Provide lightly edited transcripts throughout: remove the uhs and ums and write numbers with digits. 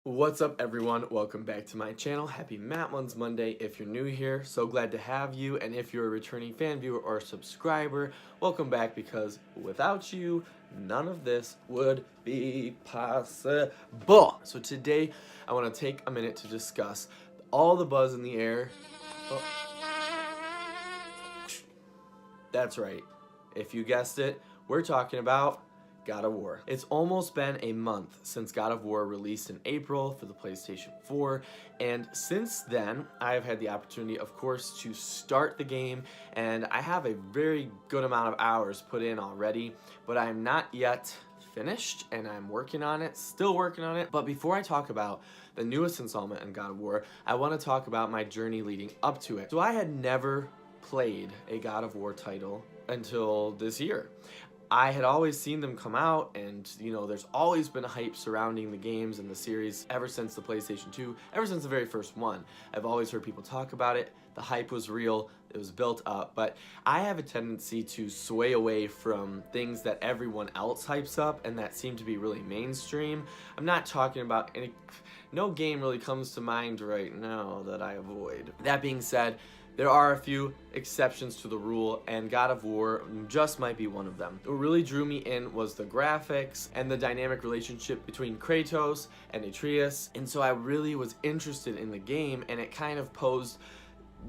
What's up everyone, welcome back to my channel. Happy Muns Monday if you're new here. So glad to have you, and if you're a returning fan viewer or subscriber, welcome back, because without you, none of this would be possible. So today, I want to take a minute to discuss all the buzz in the air. Oh. That's right, if you guessed it, we're talking about God of War. It's almost been a month since God of War released in April for the PlayStation 4, and since then, I've had the opportunity, of course, to start the game, and I have a very good amount of hours put in already, but I'm not yet finished, and I'm working on it, still working on it. But before I talk about the newest installment in God of War, I want to talk about my journey leading up to it. So I had never played a God of War title until this year. I had always seen them come out, and there's always been a hype surrounding the games and the series ever since the PlayStation 2, ever since the very first one. I've always heard people talk about it. The hype was real, it was built up, but I have a tendency to sway away from things that everyone else hypes up and that seem to be really mainstream. I'm not talking about no game really comes to mind right now that I avoid. That being said, there are a few exceptions to the rule, and God of War just might be one of them. What really drew me in was the graphics and the dynamic relationship between Kratos and Atreus, and so I really was interested in the game, and it kind of posed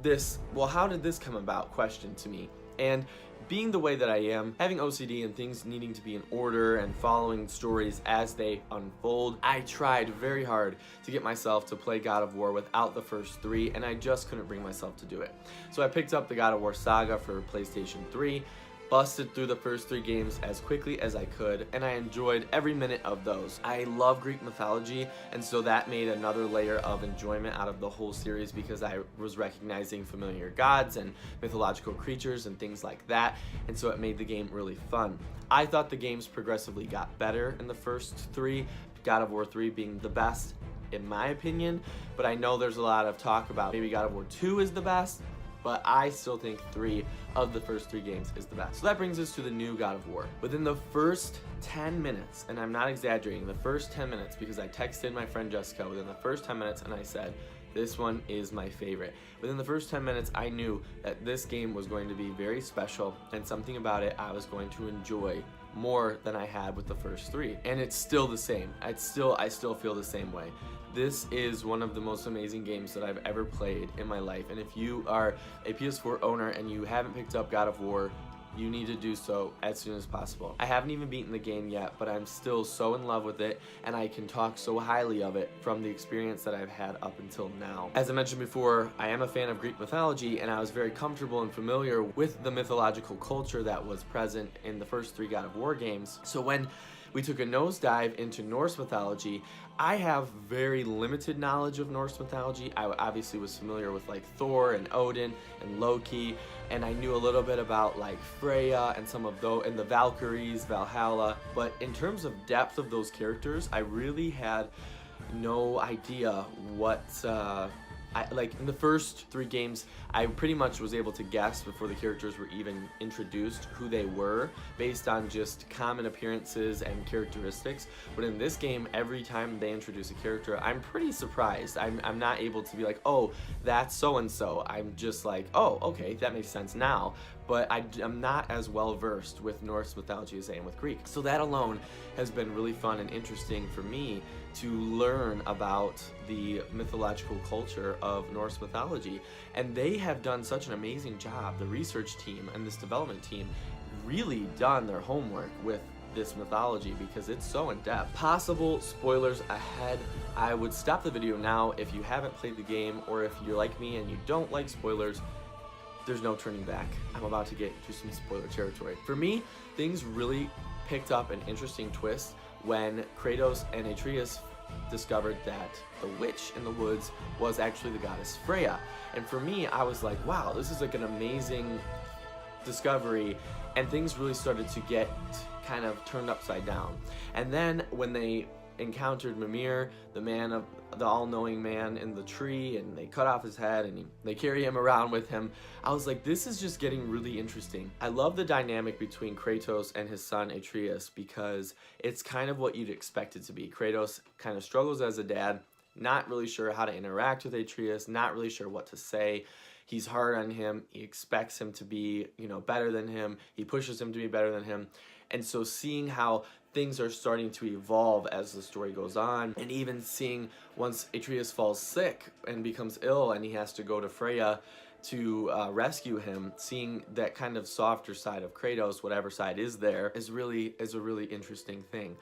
this, well, how did this come about question to me. And being the way that I am, having OCD and things needing to be in order and following stories as they unfold, I tried very hard to get myself to play God of War without the first three, and I just couldn't bring myself to do it. So I picked up the God of War saga for PlayStation 3, busted through the first three games as quickly as I could, and I enjoyed every minute of those. I love Greek mythology, and so that made another layer of enjoyment out of the whole series, because I was recognizing familiar gods and mythological creatures and things like that, and so it made the game really fun. I thought the games progressively got better in the first three, God of War 3 being the best in my opinion, but I know there's a lot of talk about maybe God of War 2 is the best, but I still think 3 of the first 3 games is the best. So that brings us to the new God of War. Within the first 10 minutes, and I'm not exaggerating, the first 10 minutes, because I texted my friend Jessica within the first 10 minutes and I said, this one is my favorite. Within the first 10 minutes, I knew that this game was going to be very special, and something about it I was going to enjoy more than I had with the first 3. And it's still the same. I still feel the same way. This is one of the most amazing games that I've ever played in my life, and if you are a PS4 owner and you haven't picked up God of War, you need to do so as soon as possible. I haven't even beaten the game yet, but I'm still so in love with it, and I can talk so highly of it from the experience that I've had up until now. As I mentioned before, I am a fan of Greek mythology, and I was very comfortable and familiar with the mythological culture that was present in the first 3 God of War games. So when we took a nosedive into Norse mythology, I have very limited knowledge of Norse mythology. I obviously was familiar with like Thor and Odin and Loki, and I knew a little bit about like Freya and some of those, and the Valkyries, Valhalla, but in terms of depth of those characters, I really had no idea what like in the first 3 games, I pretty much was able to guess before the characters were even introduced who they were based on just common appearances and characteristics. But in this game, every time they introduce a character, I'm pretty surprised. I'm not able to be like, oh, that's so-and-so. I'm just like, oh, okay, that makes sense now. But I'm not as well versed with Norse mythology as I am with Greek. So that alone has been really fun and interesting for me to learn about the mythological culture of Norse mythology. And they have done such an amazing job, the research team and this development team, really done their homework with this mythology, because it's so in depth. Possible spoilers ahead. I would stop the video now if you haven't played the game, or if you're like me and you don't like spoilers. There's no turning back. I'm about to get to some spoiler territory. For me, things really picked up an interesting twist when Kratos and Atreus discovered that the witch in the woods was actually the goddess Freya. And for me, I was like, wow, this is like an amazing discovery, and things really started to get kind of turned upside down. And then when they encountered Mimir, the man of the all-knowing man in the tree, and they cut off his head and they carry him around with him. I was like, this is just getting really interesting. I love the dynamic between Kratos and his son Atreus because it's kind of what you'd expect it to be. Kratos kind of struggles as a dad, not really sure how to interact with Atreus, not really sure what to say. He's hard on him. He expects him to be, better than him. He pushes him to be better than him. And so seeing how things are starting to evolve as the story goes on, and even seeing once Atreus falls sick and becomes ill and he has to go to Freya to rescue him, seeing that kind of softer side of Kratos, whatever side is there, is a really interesting thing.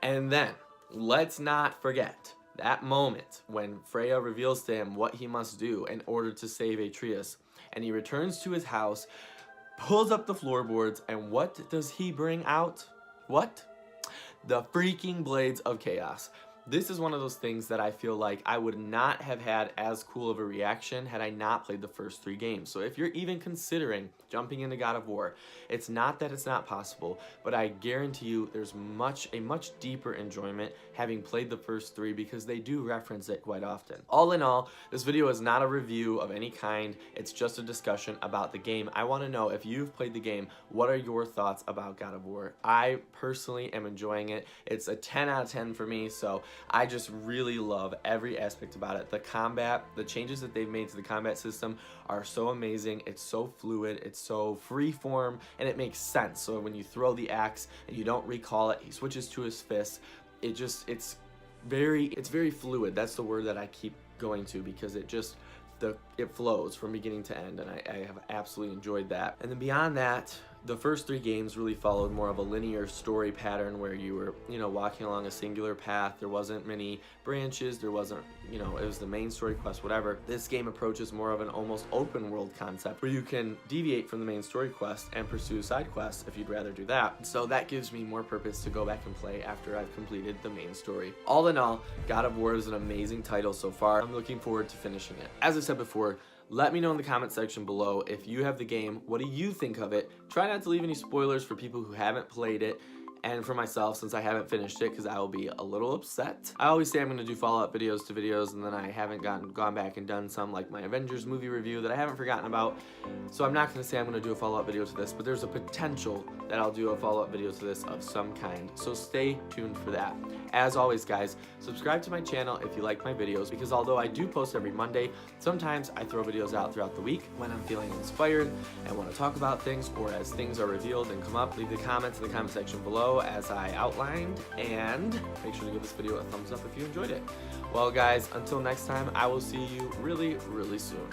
And then, let's not forget that moment when Freya reveals to him what he must do in order to save Atreus, and he returns to his house, pulls up the floorboards, and what does he bring out? What? The freaking Blades of Chaos. This is one of those things that I feel like I would not have had as cool of a reaction had I not played the first 3 games. So if you're even considering jumping into God of War, it's not that it's not possible, but I guarantee you there's a much deeper enjoyment having played the first 3 because they do reference it quite often. All in all, this video is not a review of any kind. It's just a discussion about the game. I want to know, if you've played the game, what are your thoughts about God of War? I personally am enjoying it. It's a 10 out of 10 for me, so I just really love every aspect about it. The combat, the changes that they've made to the combat system are so amazing. It's so fluid, it's so freeform, and it makes sense. So when you throw the axe and you don't recall it, he switches to his fist. It's very fluid. That's the word that I keep going to because it flows from beginning to end, and I have absolutely enjoyed that. And then beyond that, the first 3 games really followed more of a linear story pattern where you were, walking along a singular path. There wasn't many branches. There wasn't, it was the main story quest, whatever. This game approaches more of an almost open world concept where you can deviate from the main story quest and pursue side quests if you'd rather do that. So that gives me more purpose to go back and play after I've completed the main story. All in all, God of War is an amazing title so far. I'm looking forward to finishing it. As I said before, let me know in the comment section below if you have the game. What do you think of it? Try not to leave any spoilers for people who haven't played it, and for myself since I haven't finished it, because I will be a little upset. I always say I'm going to do follow-up videos to videos, and then I haven't gone back and done some, like my Avengers movie review that I haven't forgotten about. So I'm not going to say I'm going to do a follow-up video to this, but there's a potential that I'll do a follow-up video to this of some kind. So stay tuned for that. As always, guys, subscribe to my channel if you like my videos, because although I do post every Monday, sometimes I throw videos out throughout the week when I'm feeling inspired and want to talk about things, or as things are revealed and come up. Leave the comments in the comment section below as I outlined, and make sure to give this video a thumbs up if you enjoyed it. Well, guys, until next time, I will see you really, really soon.